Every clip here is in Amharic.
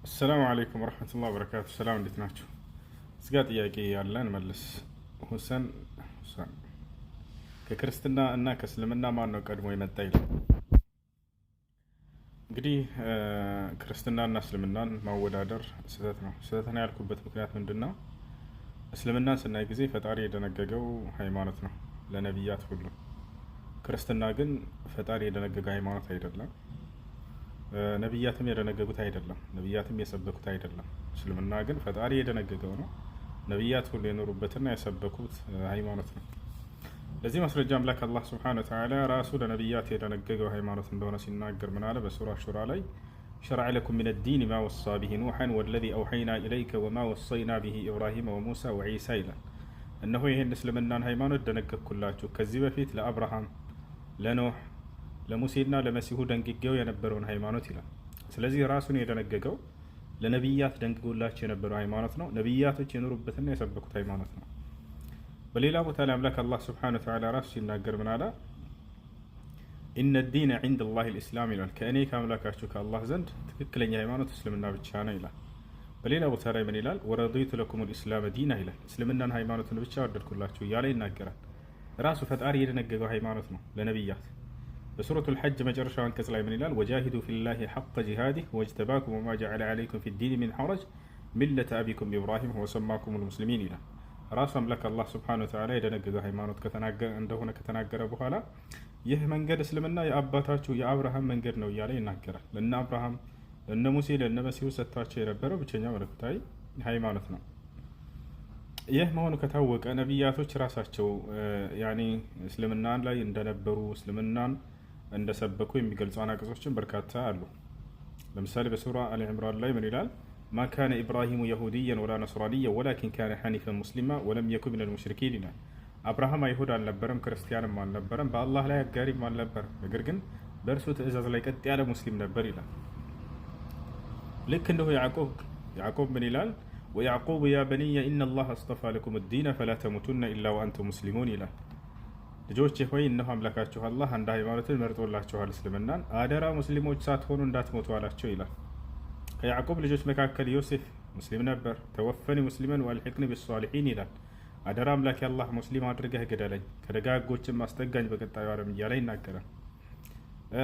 አሰላሙ አለይኩም ወረሕመቱላሂ ወበረካቱ። ሰላም እንዴት ናችሁ? እስጋ ጥያቄ ያለን መልስ። ሁሰን ከክርስትና እና ከእስልምና ማን ነው ቀድሞ የመጣ ይላል። እንግዲህ ክርስትናና እስልምናን ማወዳደር ስህተት ነው። ስህተት ነው ያልኩበት ምክንያት ምንድን ነው? እስልምናን ስናይ ጊዜ ፈጣሪ የደነገገው ሃይማኖት ነው ለነቢያት ሁሉ። ክርስትና ግን ፈጣሪ የደነገገ ሃይማኖት አይደለም። ነቢያትም የደነገጉት አይደለም። ነቢያትም የሰበኩት አይደለም። እስልምና ግን ፈጣሪ የደነገገው ነው። ነቢያት ሁሉ የኖሩበትና የሰበኩት ሃይማኖት ነው። ለዚህ ማስረጃ አምላክ አላህ ሱብሓነሁ ወተዓላ ራሱ ለነቢያት የደነገገው ሃይማኖት እንደሆነ ሲናገር ምን አለ? በሱራ ሹራ ላይ ሸረዐ ለኩም ሚነ ዲን ማ ወሳ ቢሂ ኑሐን ወለዚ አውሐይና ኢለይከ ወማ ወሰይና ቢሂ ኢብራሂመ ወሙሳ ወዒሳ ይላል። እነሆ ይህን እስልምናን ሃይማኖት ደነገግኩላችሁ ከዚህ በፊት ለአብርሃም፣ ለኖህ፣ ለሙሴና ለመሲሁ ደንግጌው የነበረውን ሃይማኖት ይላል። ስለዚህ ራሱን የደነገገው ለነቢያት ደንግጎላቸው የነበረው ሃይማኖት ነው። ነቢያቶች የኖሩበትና የሰበኩት ሃይማኖት ነው። በሌላ ቦታ ላይ አምላክ አላህ ሱብሓነሁ ወተዓላ ራሱ ሲናገር ምን አለ? ኢነ ዲነ ዒንደ ላሂ ልእስላም ይላል። ከእኔ ከአምላካችሁ ከአላህ ዘንድ ትክክለኛ ሃይማኖት እስልምና ብቻ ነው ይላል። በሌላ ቦታ ላይ ምን ይላል? ወረዲቱ ለኩም ልእስላመ ዲና ይላል። እስልምናን ሃይማኖትን ብቻ ወደድኩላችሁ እያለ ይናገራል። ራሱ ፈጣሪ የደነገገው ሃይማኖት ነው ለነቢያት። በሱረቱል ሐጅ መጨረሻው አንቀጽ ላይ ምን ይላል? ወጃሂዱ ፊላሂ ሐቀ ጂሃዲህ ወጅተባኩም ወማ ጀዐለ ዐለይኩም ፊዲን ሚን ሐረጅ ሚለተ አቢኩም ኢብራሂም ወሰማኩሙል ሙስሊሚን ይላል። ራሱ አምላክ አላህ ሱብሓነሁ ወተዓላ የደነገገው ሃይማኖት እንደሆነ ከተናገረ በኋላ ይህ መንገድ እስልምና የአባታችሁ የአብርሃም መንገድ ነው እያለ ይናገራል። ለእነ አብርሃም፣ ለእነ ሙሴ፣ ለእነ መሲሁ ሰጥቷቸው የነበረው ብቸኛ መለኮታዊ ሃይማኖት ነው። ይህ መሆኑ ከታወቀ ነቢያቶች ራሳቸው እስልምናን ላይ እንደነበሩ እስልምናን እንደሰበኩ የሚገልጹ አናቅጾችን በርካታ አሉ። ለምሳሌ በሱራ አሊ ዕምራን ላይ ምን ይላል? ማ ካነ ኢብራሂሙ የሁድየን ወላ ነስራንየን ወላኪን ካነ ሐኒፈን ሙስሊማ ወለም የኩ ሚነል ሙሽሪኪን ይላል። አብርሃም አይሁድ አልነበረም፣ ክርስቲያንም አልነበረም፣ በአላህ ላይ አጋሪም አልነበረም። ነገር ግን በእርሱ ትእዛዝ ላይ ቀጥ ያለ ሙስሊም ነበር ይላል። ልክ እንደሁ ያዕቆብ ምን ይላል? ወያዕቁብ ያ በንየ ኢነ ላህ አስጠፋ ለኩም ዲነ ፈላ ተሙቱነ ኢላ ወአንቱም ሙስሊሙን ይላል። ልጆቼ ሆይ እነሆ አምላካችሁ አላህ አንድ ሃይማኖትን መርጦላችኋል፣ እስልምናን፣ አደራ ሙስሊሞች ሳትሆኑ እንዳትሞቱ አላቸው ይላል። ከያዕቆብ ልጆች መካከል ዮሴፍ ሙስሊም ነበር። ተወፈኒ ሙስሊመን ወአልሒቅኒ ቢሷሊሒን ይላል። አደራ አምላክ አላህ ሙስሊም አድርገህ ግደለኝ፣ ከደጋጎችም ማስጠጋኝ በቀጣዩ ዓለም እያለ ይናገራል።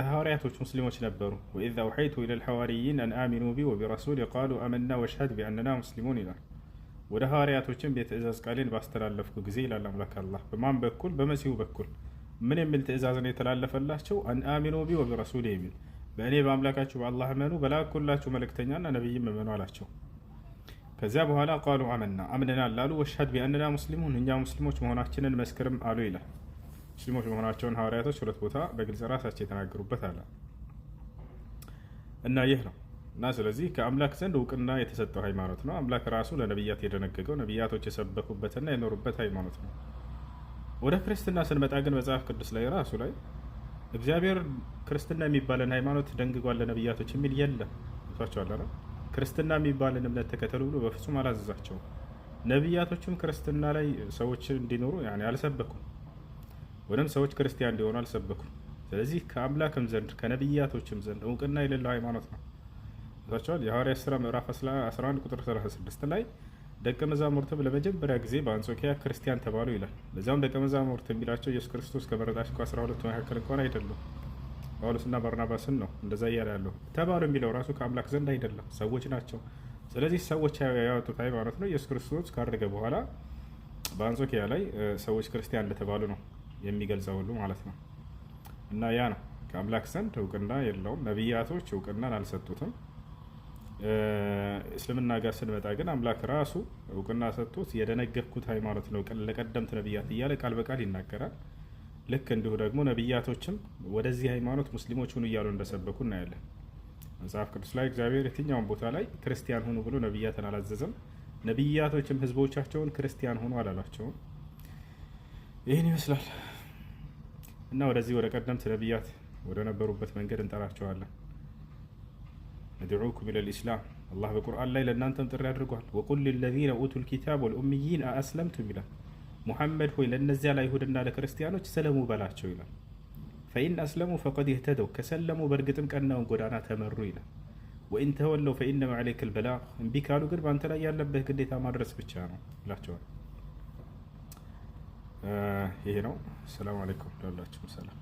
ሐዋርያቶች ሙስሊሞች ነበሩ። ወኢዝ አውሐይቱ ኢለል ሐዋርይን አን አሚኑ ቢ ወቢረሱሊ ቃሉ አመና ወሽሀድ ቢአንና ሙስሊሙን ይላል። ወደ ሐዋርያቶችም የትእዛዝ ቃሌን ባስተላለፍኩ ጊዜ ይላል አምላክ አላህ። በማን በኩል? በመሲሁ በኩል። ምን የሚል ትእዛዝ ነው የተላለፈላቸው? አን አሚኑ ቢ ወቢረሱሊ የሚል በእኔ በአምላካችሁ በአላህ እመኑ፣ በላኩላችሁ መልእክተኛና ነቢይም እመኑ አላቸው። ከዚያ በኋላ ቃሉ አመና አምነናል ላሉ፣ ወሽሀድ ቢአንና ሙስሊሙን እኛ ሙስሊሞች መሆናችንን መስክርም አሉ ይላል። ሙስሊሞች መሆናቸውን ሐዋርያቶች ሁለት ቦታ በግልጽ ራሳቸው የተናገሩበት አለ እና ይህ ነው እና ስለዚህ ከአምላክ ዘንድ እውቅና የተሰጠው ሃይማኖት ነው። አምላክ ራሱ ለነቢያት የደነገገው ነቢያቶች የሰበኩበትና የኖሩበት ሃይማኖት ነው። ወደ ክርስትና ስንመጣ ግን መጽሐፍ ቅዱስ ላይ ራሱ ላይ እግዚአብሔር ክርስትና የሚባለን ሃይማኖት ደንግጓል ለነቢያቶች የሚል የለም። ቷቸዋል ክርስትና የሚባልን እምነት ተከተሉ ብሎ በፍጹም አላዘዛቸውም። ነቢያቶችም ክርስትና ላይ ሰዎች እንዲኖሩ አልሰበኩም፣ ወይም ሰዎች ክርስቲያን እንዲሆኑ አልሰበኩም። ስለዚህ ከአምላክም ዘንድ ከነቢያቶችም ዘንድ እውቅና የሌለው ሃይማኖት ነው። ቷቸዋል የሐዋርያት ሥራ ምዕራፍ 11 ቁጥር 36 ላይ ደቀ መዛሙርትም ለመጀመሪያ ጊዜ በአንጾኪያ ክርስቲያን ተባሉ ይላል። ለዚያም ደቀ መዛሙርት የሚላቸው ኢየሱስ ክርስቶስ ከመረጣቸው ከ12 መካከል እንኳን አይደሉም፣ ጳውሎስና ባርናባስን ነው እንደዛ እያለ ያለው። ተባሉ የሚለው ራሱ ከአምላክ ዘንድ አይደለም፣ ሰዎች ናቸው። ስለዚህ ሰዎች ያወጡት ሃይማኖት ነው። ኢየሱስ ክርስቶስ ካደረገ በኋላ በአንጾኪያ ላይ ሰዎች ክርስቲያን እንደተባሉ ነው የሚገልጸው ሁሉ ማለት ነው። እና ያ ነው ከአምላክ ዘንድ እውቅና የለውም። ነቢያቶች እውቅናን አልሰጡትም። እስልምና ጋር ስንመጣ ግን አምላክ ራሱ እውቅና ሰጥቶት የደነገግኩት ሃይማኖት ነው ለቀደምት ነቢያት እያለ ቃል በቃል ይናገራል። ልክ እንዲሁ ደግሞ ነቢያቶችም ወደዚህ ሃይማኖት ሙስሊሞች ሁኑ እያሉ እንደሰበኩ እናያለን። መጽሐፍ ቅዱስ ላይ እግዚአብሔር የትኛውን ቦታ ላይ ክርስቲያን ሁኑ ብሎ ነቢያትን አላዘዘም። ነቢያቶችም ህዝቦቻቸውን ክርስቲያን ሁኑ አላሏቸውም። ይህን ይመስላል እና ወደዚህ ወደ ቀደምት ነቢያት ወደ ነበሩበት መንገድ እንጠራቸዋለን። ነድዑኩም ኢለል ኢስላም አላህ በቁርአን ላይ ለእናንተም ጥሪ አድርጓል። ወቁል ሊለዚነ ኡቱል ኪታብ ወልኡምይን አአስለምቱም ይላል። ሙሐመድ ሆይ ለእነዚያ ለአይሁድና ለክርስቲያኖች ሰለሙ በላቸው ይላል። ፈኢን አስለሙ ፈቀድ ይህተደው ከሰለሙ በእርግጥም ቀናውን ጎዳና ተመሩ ይላል። ወኢን ተወለው ፈኢነማ ዐለይከል በላግ፣ እምቢ ካሉ ግን በአንተ ላይ ያለብህ ግዴታ ማድረስ ብቻ ነው ይላቸዋል። ይሄ ነው። ሰላም አለይኩም ላላችሁም ሰላም